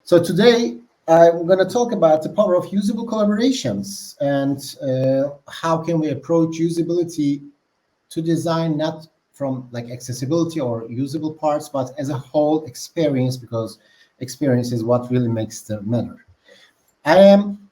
So today I'm going to talk about the power of usable collaborations and how can we approach usability to design not from like accessibility or usable parts, but as a whole experience, because experience is what really makes the matter. I am,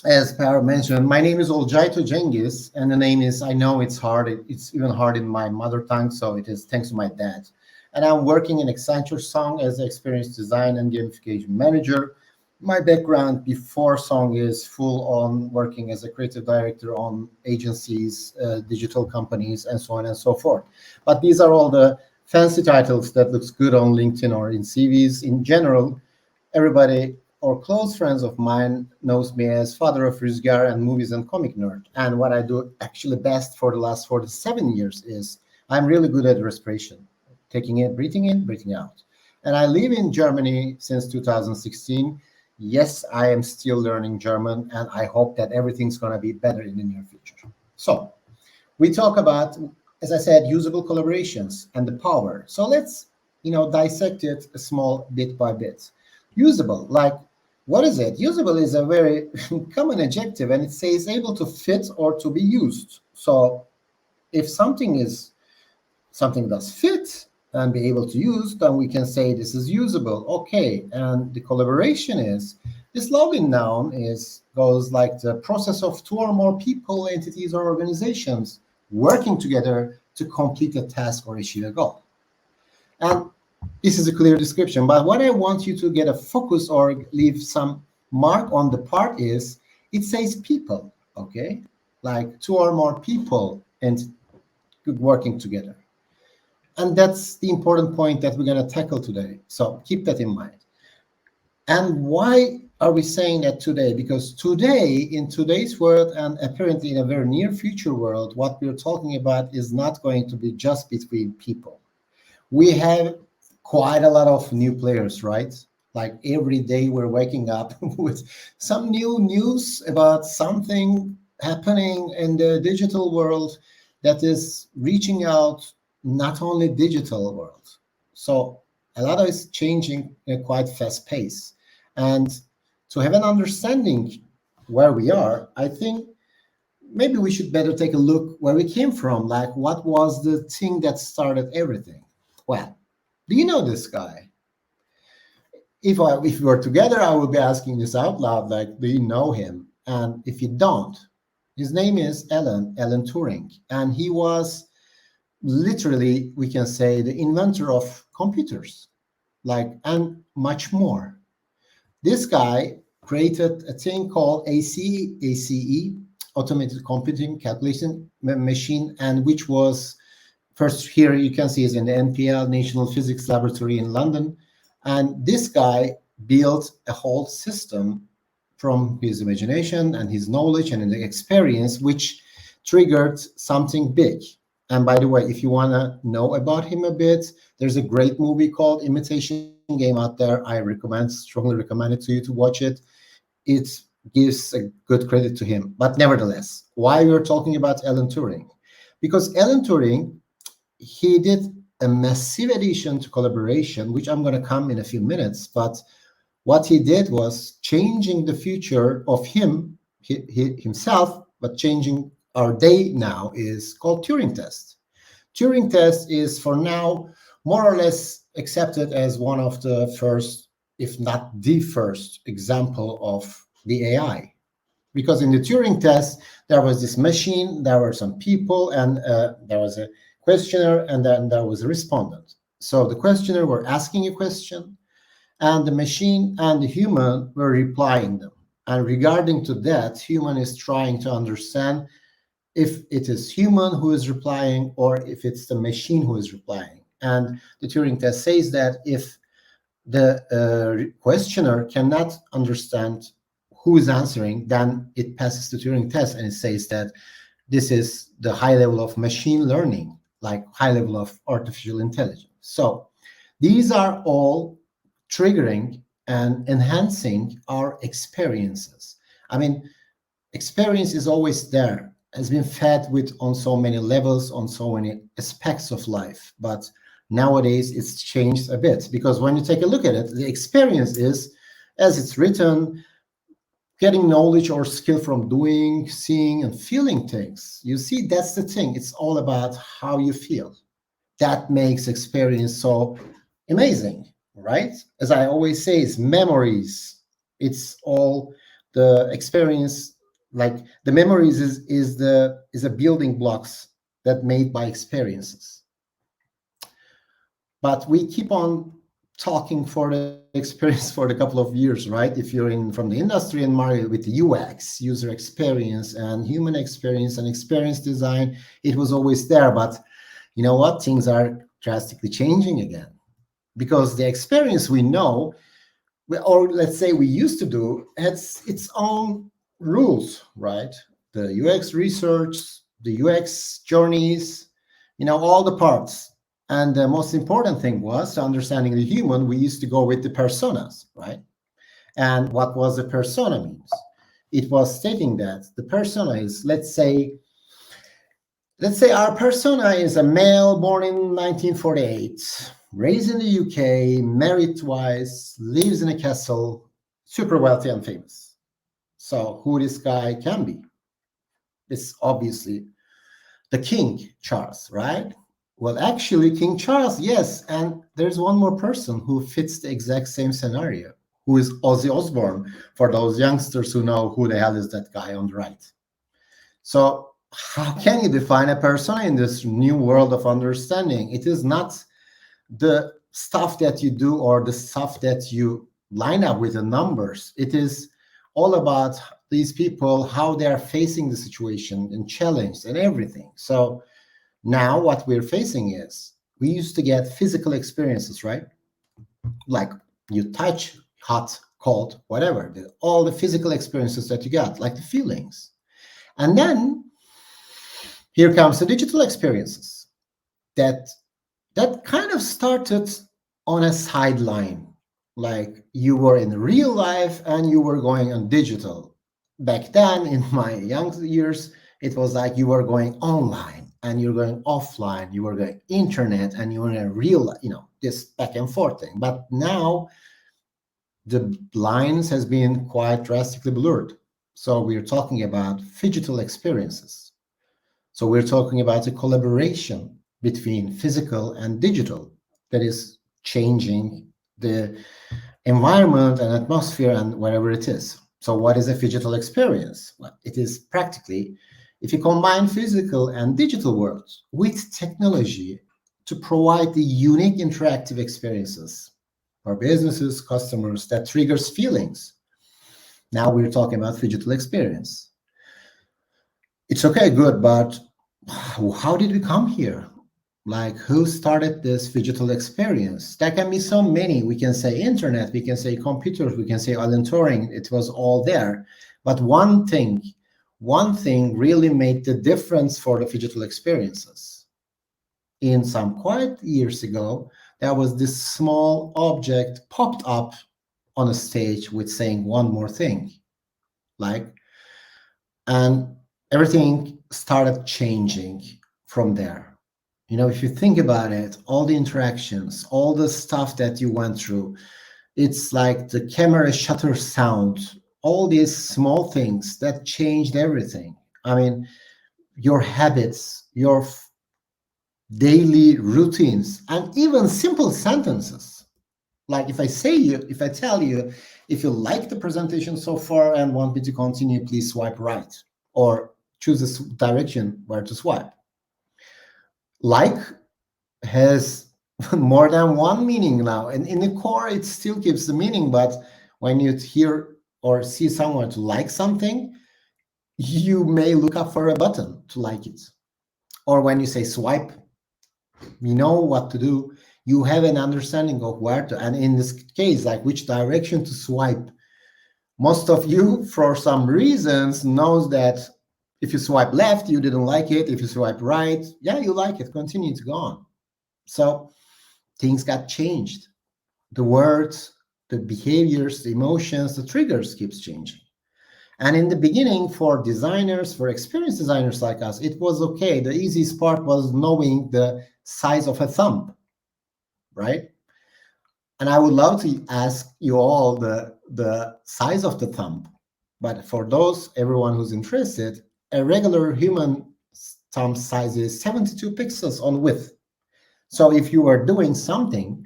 as Per mentioned, my name is Olcayto Cengiz, and the name is, I know it's hard, it's even hard in my mother tongue, so it is thanks to my dad. And I'm working in Accenture Song as an experience design and gamification manager. My background before Song is full on working as a creative director on agencies, digital companies, and so on and so forth. But these are all the fancy titles that looks good on LinkedIn or in CVs. In general, everybody or close friends of mine knows me as father of Rüzgar and movies and comic nerd. And what I do actually best for the last 47 years is I'm really good at respiration, taking in, breathing out. And I live in Germany since 2016. Yes, I am still learning German, and I hope that everything's going to be better in the near future. So we talk about, as I said, usable collaborations and the power. So let's, dissect it a small bit by bit. Usable, like, what is it? Usable is a very common adjective, and it says able to fit or to be used. So if something does fit and be able to use, then we can say this is usable. Okay, and the collaboration is, this Latin noun goes like the process of two or more people, entities, or organizations working together to complete a task or achieve a goal. And this is a clear description, but what I want you to get a focus or leave some mark on the part is, it says people, okay? Like two or more people and working together. And that's the important point that we're going to tackle today. So keep that in mind. And why are we saying that today? Because today, in today's world, and apparently in a very near future world, what we're talking about is not going to be just between people. We have quite a lot of new players, right? Like every day we're waking up with some new news about something happening in the digital world that is reaching out not only digital world. So a lot is changing in a quite fast pace. And to have an understanding where we are, I think maybe we should better take a look where we came from. Like, what was the thing that started everything? Well, do you know this guy? If we were together, I would be asking this out loud, like, do you know him? And if you don't, his name is Alan Turing. And he was literally, we can say, the inventor of computers, and much more. This guy created a thing called ACE, automated computing calculation machine, and which was first here you can see is in the NPL, National Physics Laboratory in London. And this guy built a whole system from his imagination and his knowledge and the experience, which triggered something big. And by the way, if you want to know about him a bit, there's a great movie called Imitation Game out there. I strongly recommend it to you to watch it. It gives a good credit to him. But nevertheless, why we're talking about Alan Turing? Because Alan Turing, he did a massive addition to collaboration, which I'm going to come in a few minutes. But what he did was changing the future of himself, but changing our day now is called Turing test. Turing test is for now more or less accepted as one of the first, if not the first example of the AI. Because in the Turing test, there was this machine, there were some people, and there was a questionnaire, and then there was a respondent. So the questionnaire were asking a question, and the machine and the human were replying them. And regarding to that, human is trying to understand if it is human who is replying or if it's the machine who is replying. And the Turing test says that if the questioner cannot understand who is answering, then it passes the Turing test, and it says that this is the high level of machine learning, like high level of artificial intelligence. So these are all triggering and enhancing our experiences. I mean, experience is always there, has been fed with on so many levels, on so many aspects of life. But nowadays it's changed a bit, because when you take a look at it, the experience is as it's written, getting knowledge or skill from doing, seeing, and feeling things. You see, that's the thing. It's all about how you feel. That makes experience so amazing, right? As I always say, it's memories. It's all the experience. Like the memories is a building blocks that made by experiences. But we keep on talking for the experience for a couple of years, right? If you're in from the industry and market with the UX, user experience, and human experience and experience design, it was always there. But you know what? Things are drastically changing again, because the experience we know, or let's say we used to do, has its own rules, right? The UX research, the UX journeys, all the parts. And the most important thing was understanding the human. We used to go with the personas, right? And what was a persona means? It was stating that the persona is, let's say our persona is a male born in 1948, raised in the UK, married twice, lives in a castle, super wealthy and famous. So who this guy can be? It's obviously the King Charles, right? Well, actually, King Charles, yes. And there's one more person who fits the exact same scenario, who is Ozzy Osbourne, for those youngsters who know who the hell is that guy on the right. So how can you define a persona in this new world of understanding? It is not the stuff that you do or the stuff that you line up with the numbers. It is all about these people, how they are facing the situation and challenge and everything. So now what we're facing is, we used to get physical experiences, right? Like you touch, hot, cold, whatever, all the physical experiences that you got, like the feelings. And then here comes the digital experiences that kind of started on a sideline. Like you were in real life and you were going on digital. Back then, in my young years, it was like you were going online and you're going offline, you were going internet, and you were in a real, this back and forth thing. But now the lines has been quite drastically blurred. So we're talking about phygital experiences. So we're talking about a collaboration between physical and digital that is changing the environment and atmosphere and wherever it is. So what is a phygital experience? Well, it is practically, if you combine physical and digital worlds with technology to provide the unique interactive experiences for businesses, customers, that triggers feelings. Now we're talking about phygital experience. It's okay, good, but how did we come here? Like, who started this phygital experience? There can be so many. We can say internet, we can say computers, we can say Alan Turing. It was all there. But one thing really made the difference for the phygital experiences. In some quiet years ago, there was this small object popped up on a stage with saying one more thing. And everything started changing from there. If you think about it, all the interactions, all the stuff that you went through, it's like the camera shutter sound, all these small things that changed everything. I mean, your habits, your daily routines, and even simple sentences. Like if I tell you, if you like the presentation so far and want me to continue, please swipe right, or choose a direction where to swipe. Like has more than one meaning now, and in the core it still gives the meaning, but when you hear or see someone to like something, you may look up for a button to like it. Or when you say swipe, you know what to do, you have an understanding of where to, and in this case, like which direction to swipe. Most of you, for some reasons, knows that if you swipe left, you didn't like it. If you swipe right, yeah, you like it. Continue to go on. So things got changed. The words, the behaviors, the emotions, the triggers keeps changing. And in the beginning, for designers, for experienced designers like us, it was okay. The easiest part was knowing the size of a thumb, right? And I would love to ask you all the size of the thumb. But for everyone who's interested, a regular human thumb size is 72 pixels on width. So if you are doing something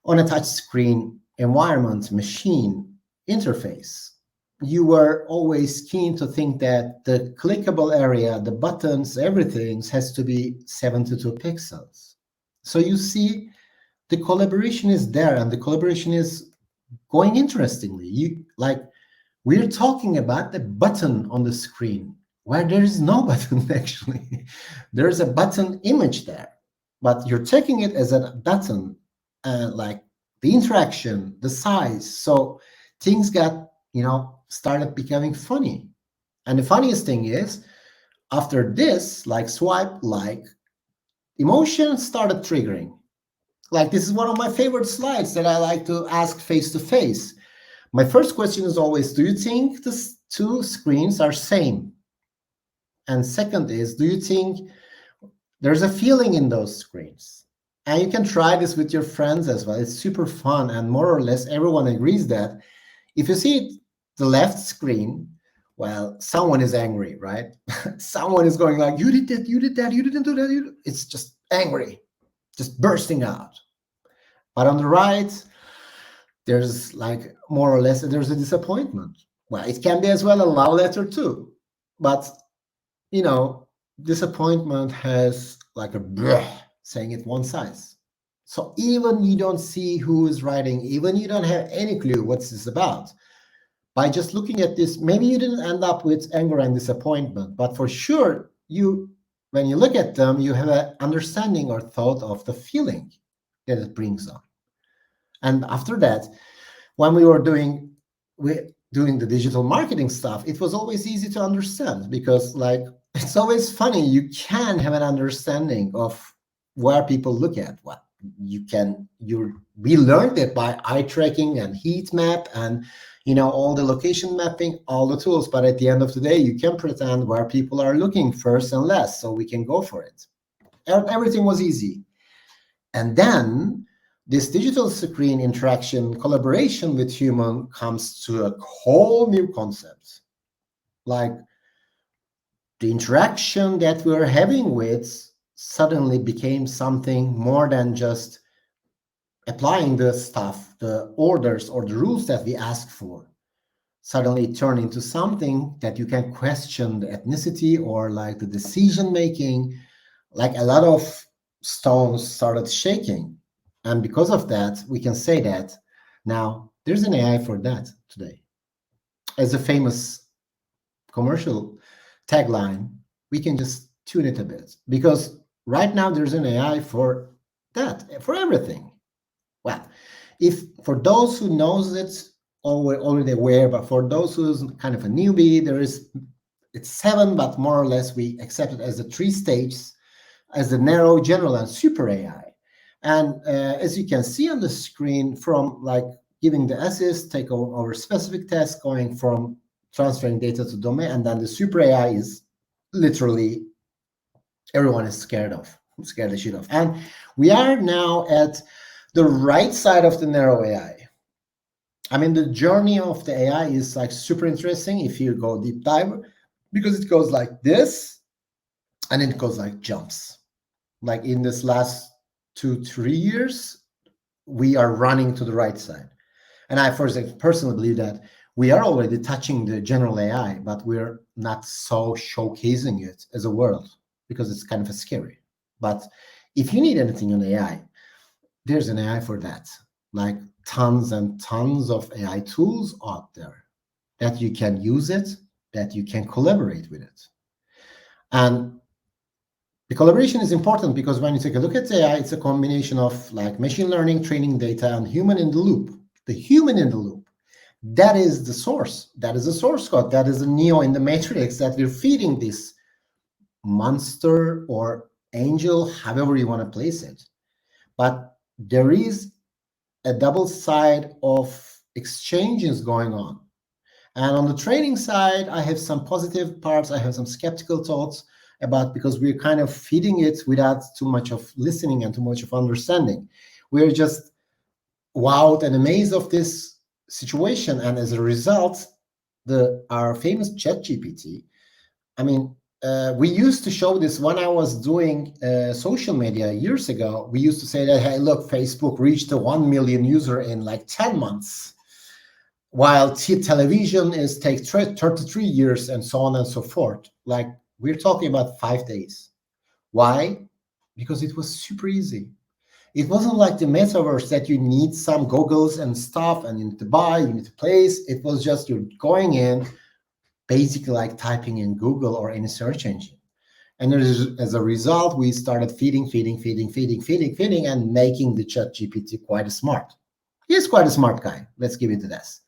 on a touch screen environment, machine, interface, you were always keen to think that the clickable area, the buttons, everything has to be 72 pixels. So you see, the collaboration is there, and the collaboration is going interestingly. We're talking about the button on the screen where there is no button actually. There's a button image there, but you're taking it as a button, like the interaction, the size. So things got, started becoming funny. And the funniest thing is, after this, like swipe, like emotions started triggering. Like this is one of my favorite slides that I like to ask face to face. My first question is always, do you think the two screens are same? And second is, do you think there's a feeling in those screens? And you can try this with your friends as well. It's super fun. And more or less everyone agrees that if you see the left screen, well, someone is angry, right? Someone is going like, you did that, you didn't do that. It's just angry, just bursting out. But on the right, there's like more or less, there's a disappointment. Well, it can be as well a love letter too. But, disappointment has like a bleh, saying it one size. So even you don't see who is writing, even you don't have any clue what's this about, by just looking at this, maybe you didn't end up with anger and disappointment, but for sure, when you look at them, you have an understanding or thought of the feeling that it brings on. And after that, when we were doing the digital marketing stuff, it was always easy to understand because like, it's always funny. You can have an understanding of where people look at what we learned it by eye tracking and heat map and, all the location mapping, all the tools. But at the end of the day, you can pretend where people are looking first and last, so we can go for it. Everything was easy. And then this digital screen interaction collaboration with human comes to a whole new concept. Like the interaction that we're having with suddenly became something more than just applying the stuff, the orders or the rules that we ask for. Suddenly it turned into something that you can question the ethnicity or like the decision making. Like a lot of stones started shaking. And because of that, we can say that now there's an AI for that today. As a famous commercial tagline, we can just tune it a bit because right now there's an AI for that, for everything. Well, if for those who knows it, already aware, but for those who's kind of a newbie, it's 7, but more or less we accept it as the 3 stages, as the narrow, general, and super AI. And as you can see on the screen, from like giving the assist, take over specific tasks, going from transferring data to domain, and then the super AI is literally everyone is scared the shit of. And we are now at the right side of the narrow AI. I mean, the journey of the AI is like super interesting if you go deep dive, because it goes like this, and it goes like jumps. Like in this last 2-3 years, we are running to the right side. And I personally believe that we are already touching the general AI, but we're not so showcasing it as a world because it's kind of scary. But if you need anything on AI, there's an AI for that. Like tons and tons of AI tools out there that you can use it, that you can collaborate with it. And the collaboration is important because when you take a look at AI, it's a combination of like machine learning, training data, and human in the loop. The human in the loop, that is the source. That is the source code. That is the Neo in the matrix that we're feeding this monster or angel, however you want to place it. But there is a double side of exchanges going on. And on the training side, I have some positive parts. I have some skeptical thoughts about, because we're kind of feeding it without too much of listening and too much of understanding. We're just wowed and amazed of this situation. And as a result, our famous ChatGPT, I mean, we used to show this when I was doing social media years ago. We used to say that, hey, look, Facebook reached 1 million user in like 10 months, while television takes 33 years, and so on and so forth. Like, we're talking about 5 days. Why? Because it was super easy. It wasn't like the metaverse that you need some goggles and stuff and you need to buy, you need to place. It was just you're going in, basically like typing in Google or any search engine. And as a result, we started feeding, and making the ChatGPT quite smart. He's quite a smart guy. Let's give it to this.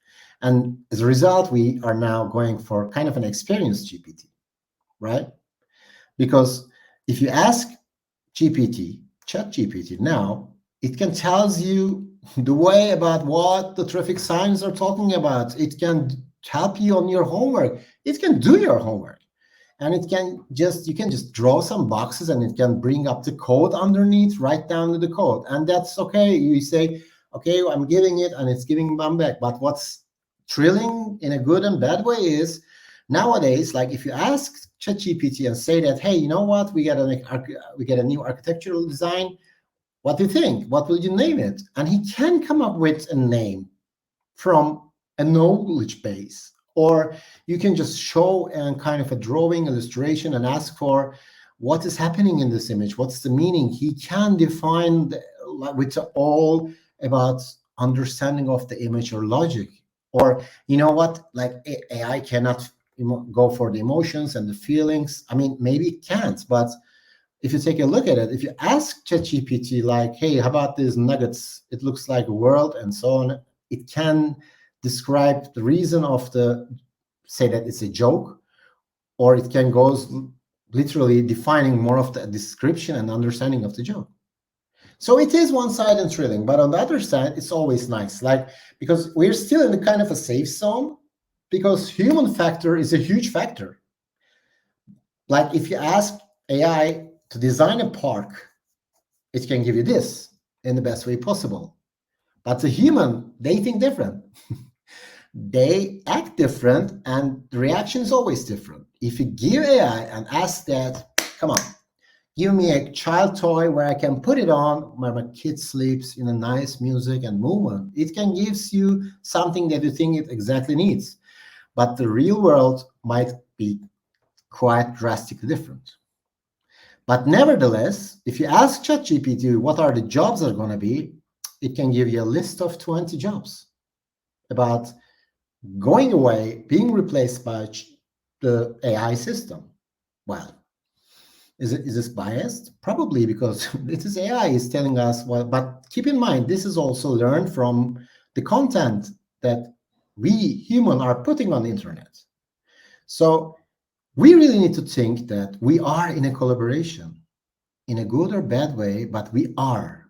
And as a result, we are now going for kind of an experienced GPT, right? Because if you ask ChatGPT now, it can tells you the way about what the traffic signs are talking about. It can help you on your homework. It can do your homework. And you can just draw some boxes and it can bring up the code underneath, right down to the code. And that's okay. You say, okay, I'm giving it and it's giving them back. But what's thrilling in a good and bad way is nowadays, like if you ask ChatGPT and say that, hey, you know what, we get a new architectural design. What do you think? What will you name it? And he can come up with a name from a knowledge base. Or you can just show and kind of a drawing illustration and ask for what is happening in this image. What's the meaning? He can define with all about understanding of the image or logic. Or you know what? Like AI cannot go for the emotions and the feelings. I mean, maybe it can't, but if you take a look at it, if you ask ChatGPT like, hey, how about these nuggets? It looks like a world and so on. It can describe the reason of say that it's a joke, or it can go literally defining more of the description and understanding of the joke. So it is one side and thrilling, but on the other side, it's always nice, like, because we're still in a kind of a safe zone, because human factor is a huge factor. Like if you ask AI to design a park, it can give you this in the best way possible. But the human, they think different. They act different, and the reaction is always different. If you give AI and ask that, come on, give me a child toy where I can put it on, where my kid sleeps in a nice music and movement, it can give you something that you think it exactly needs. But the real world might be quite drastically different. But nevertheless, if you ask ChatGPT what are the jobs that are going to be, it can give you a list of 20 jobs about going away, being replaced by the AI system. Well, is this biased? Probably, because it is AI is telling us, well, but keep in mind, this is also learned from the content that we human are putting on the internet. So we really need to think that we are in a collaboration in a good or bad way, but we are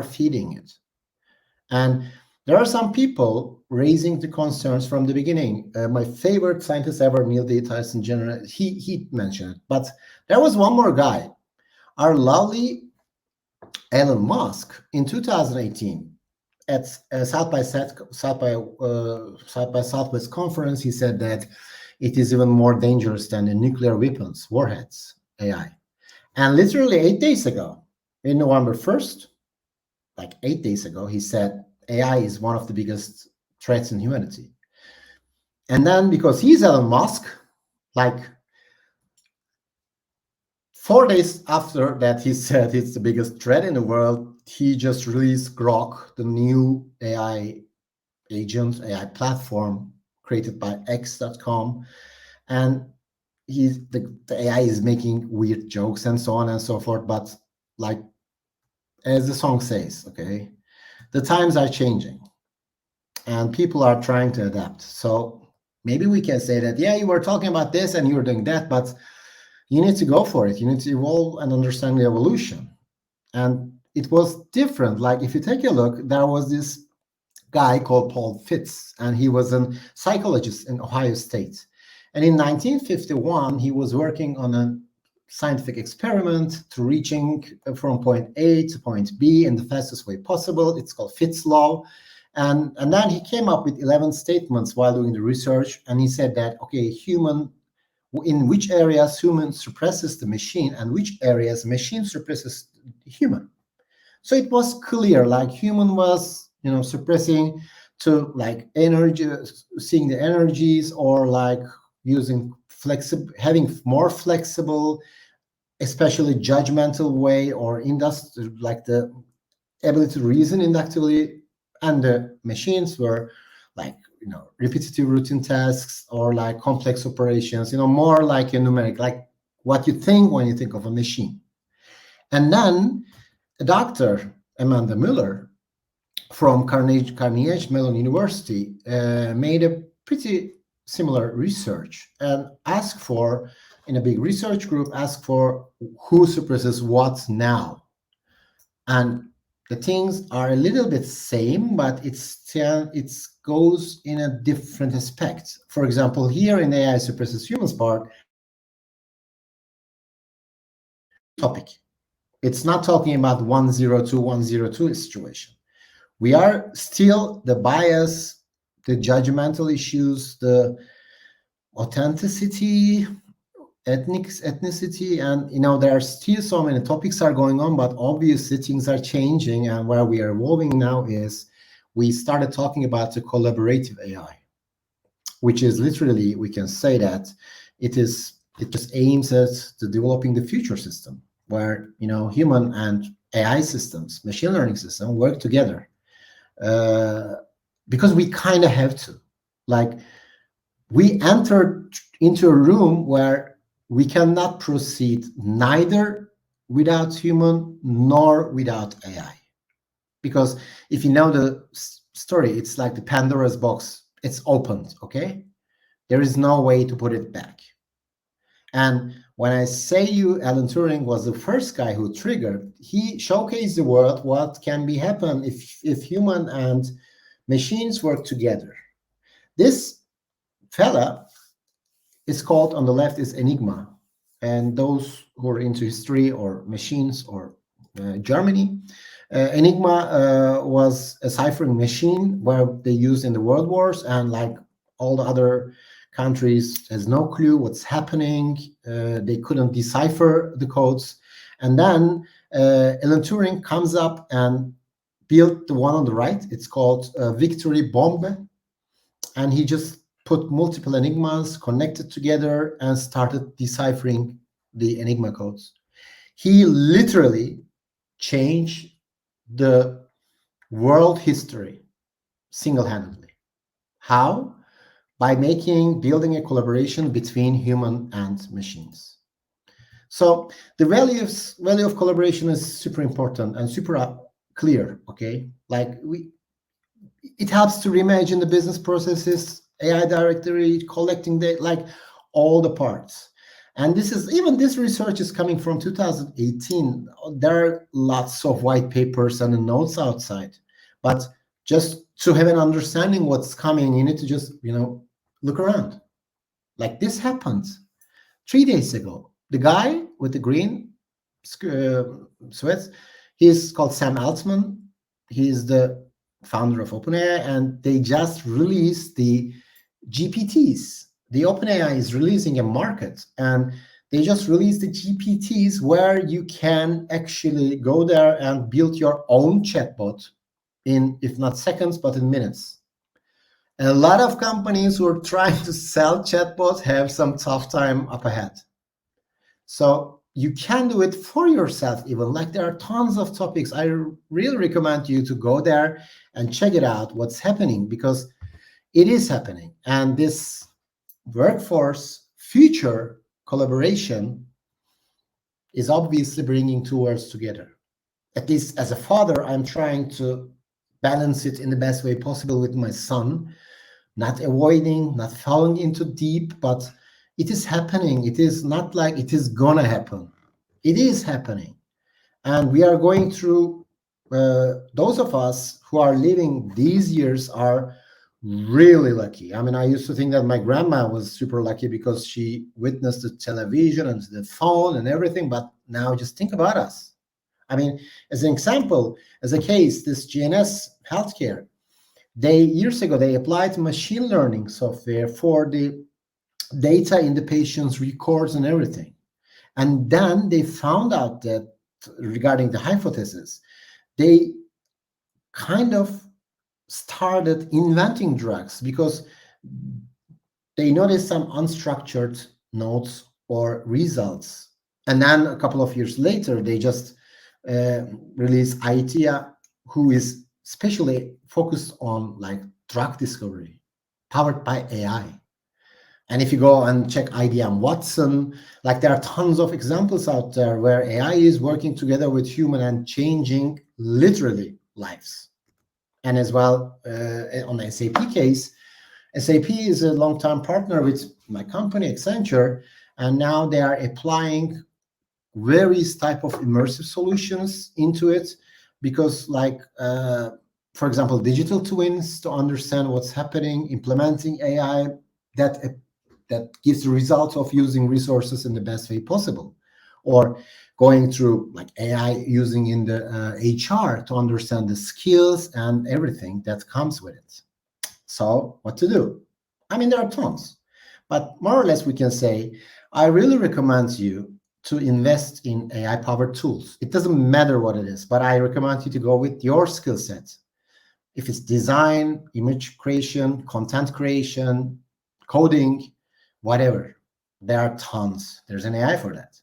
feeding it. And there are some people raising the concerns from the beginning. My favorite scientist ever, Neil deGrasse Tyson, he mentioned it. But there was one more guy, our lovely Elon Musk, in 2018 at South by Southwest conference. He said that it is even more dangerous than the nuclear weapons, warheads, AI. And literally 8 days ago, in November 1st, like 8 days ago, he said AI is one of the biggest threats in humanity. And then because he's Elon Musk, like 4 days after that he said it's the biggest threat in the world, he just released Grok, the new AI agent, AI platform created by X.com. And the AI is making weird jokes and so on and so forth. But like, as the song says, okay, the times are changing and people are trying to adapt. So maybe we can say that, yeah, you were talking about this and you were doing that, but you need to go for it. You need to evolve and understand the evolution. And it was different. Like if you take a look, there was this guy called Paul Fitz, and he was a psychologist in Ohio State. And in 1951, he was working on a scientific experiment to reaching from point A to point B in the fastest way possible. It's called Fitts law. And then he came up with 11 statements while doing the research. And he said that, okay, in which areas human suppresses the machine and which areas machine suppresses human. So it was clear, like human was, suppressing to like energy, seeing the energies, or like using having more flexible, especially judgmental way, or like the ability to reason inductively, and the machines were like repetitive routine tasks or like complex operations, more like a numeric, like what you think when you think of a machine. And then Dr. Amanda Miller from Carnegie Mellon University made a pretty similar research and asked for, in a big research group, asked for who suppresses what now. And the things are a little bit same, but it goes in a different aspect. For example, here in AI suppresses humans part, topic. It's not talking about 102, 102 situation. We are still the bias, the judgmental issues, the authenticity, ethnicity, and there are still so many topics are going on, but obviously things are changing. And where we are evolving now is we started talking about the collaborative AI, which is literally, we can say that it just aims at developing the future system where human and AI systems, machine learning system work together. Because we kind of have to, like, we entered into a room where we cannot proceed neither without human nor without AI. Because if you know the story, it's like the Pandora's box. It's opened, okay? There is no way to put it back. And when I say Alan Turing was the first guy who triggered, he showcased the world what can be happen if human and machines work together. This fella is called, on the left is Enigma. And those who are into history or machines or Germany, Enigma was a ciphering machine where they used in the world wars, and like all the other countries has no clue what's happening. They couldn't decipher the codes. And then Alan Turing comes up and built the one on the right. It's called Victory Bomb. And he just put multiple enigmas, connected together, and started deciphering the enigma codes. He literally changed the world history single-handedly. How? By building a collaboration between human and machines. So the value of collaboration is super important and super clear, okay? Like it helps to reimagine the business processes, AI directory, collecting data, like all the parts. And this research is coming from 2018. There are lots of white papers and notes outside, but just to have an understanding what's coming, you need to just, look around. Like this happened 3 days ago. The guy with the green sweats, he's called Sam Altman. He's the founder of OpenAI, and they just released the GPTs. The OpenAI is releasing a market, and they just released the GPTs where you can actually go there and build your own chatbot in, if not seconds, but in minutes. And a lot of companies who are trying to sell chatbots have some tough time up ahead. So you can do it for yourself even. Like there are tons of topics. I really recommend you to go there and check it out, what's happening, because it is happening. And this workforce future collaboration is obviously bringing two worlds together. At least as a father, I'm trying to balance it in the best way possible with my son, not avoiding, not falling into deep, but it is happening. It is not like it is gonna happen. It is happening. And we are going through, those of us who are living these years are really lucky. I mean, I used to think that my grandma was super lucky because she witnessed the television and the phone and everything. But now just think about us. I mean, as an example, as a case, this GNS Healthcare, years ago, they applied machine learning software for the data in the patient's records and everything. And then they found out that regarding the hypothesis, they kind of started inventing drugs because they noticed some unstructured notes or results. And then a couple of years later, they just released ITIA, who is especially focused on like drug discovery, powered by AI. And if you go and check IBM Watson, like there are tons of examples out there where AI is working together with human and changing literally lives. And as well, on the SAP case, SAP is a long-term partner with my company, Accenture, and now they are applying various type of immersive solutions into it because like, for example, digital twins to understand what's happening, implementing AI that gives the results of using resources in the best way possible, or going through like AI using in the HR to understand the skills and everything that comes with it. So what to do? I mean, there are tons, but more or less we can say, I really recommend you to invest in AI-powered tools. It doesn't matter what it is, but I recommend you to go with your skill set. If it's design, image creation, content creation, coding, whatever, there are tons. There's an AI for that.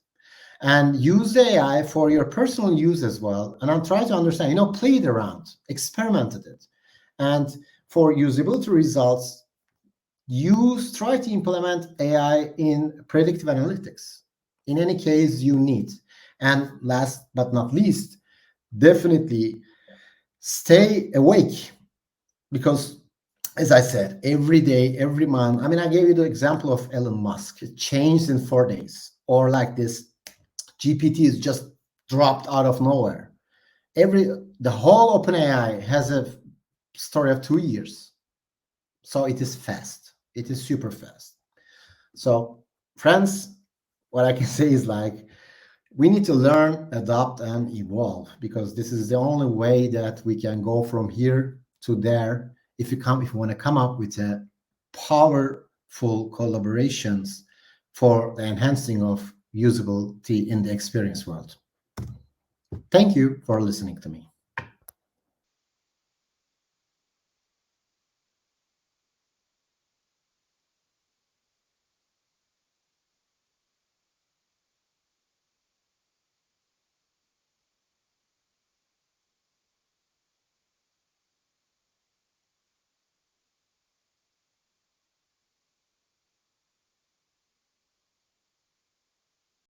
And use the AI for your personal use as well. And I'm trying to understand, play it around, experimented it. And for usability results, try to implement AI in predictive analytics. In any case you need. And last but not least, definitely stay awake, because as I said, every day, every month, I mean, I gave you the example of Elon Musk. It changed in 4 days. Or like this, GPT is just dropped out of nowhere. The whole OpenAI has a story of 2 years. So it is fast. It is super fast. So friends, what I can say is like, we need to learn, adapt, and evolve, because this is the only way that we can go from here to there. If you want to come up with a powerful collaborations for the enhancing of usability in the experience world. Thank you for listening to me.